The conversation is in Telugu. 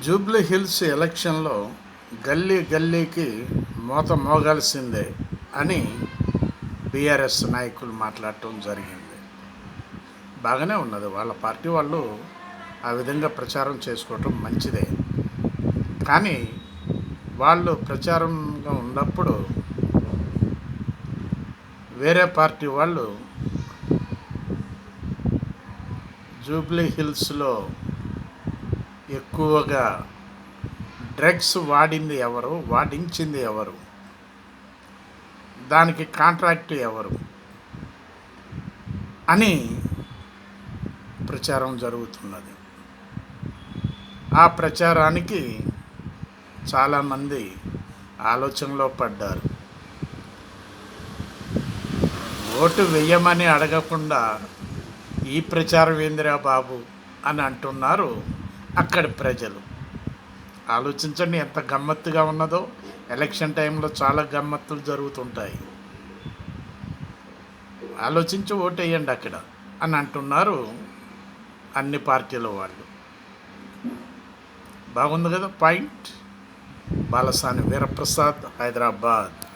జూబ్లీ హిల్స్ ఎలక్షన్లో గల్లీ గల్లీకి మోత మోగాల్సిందే అని బీఆర్ఎస్ నాయకులు మాట్లాడటం జరిగింది. బాగానే ఉన్నది, వాళ్ళ పార్టీ వాళ్ళు ఆ విధంగా ప్రచారం చేసుకోవటం మంచిదే. కానీ వాళ్ళు ప్రచారంగా ఉన్నప్పుడు వేరే పార్టీ వాళ్ళు జూబ్లీ హిల్స్లో ఎక్కువగా డ్రగ్స్ వాడింది ఎవరు, వాడించింది ఎవరు, దానికి కాంట్రాక్ట్ ఎవరు అని ప్రచారం జరుగుతున్నది. ఆ ప్రచారానికి చాలామంది ఆలోచనలో పడ్డారు. ఓటు వెయ్యమని అడగకుండా ఈ ప్రచారం ఏందిరా బాబు అని అంటున్నారు అక్కడి ప్రజలు. ఆలోచించండి ఎంత గమ్మత్తుగా ఉన్నదో. ఎలక్షన్ టైంలో చాలా గమ్మత్తులు జరుగుతుంటాయి. ఆలోచించి ఓటు వేయండి అక్కడ అని అంటున్నారు అన్ని పార్టీల వాళ్ళు. బాగుంది కదా పాయింట్. బాలసాని వీరప్రసాద్, హైదరాబాద్.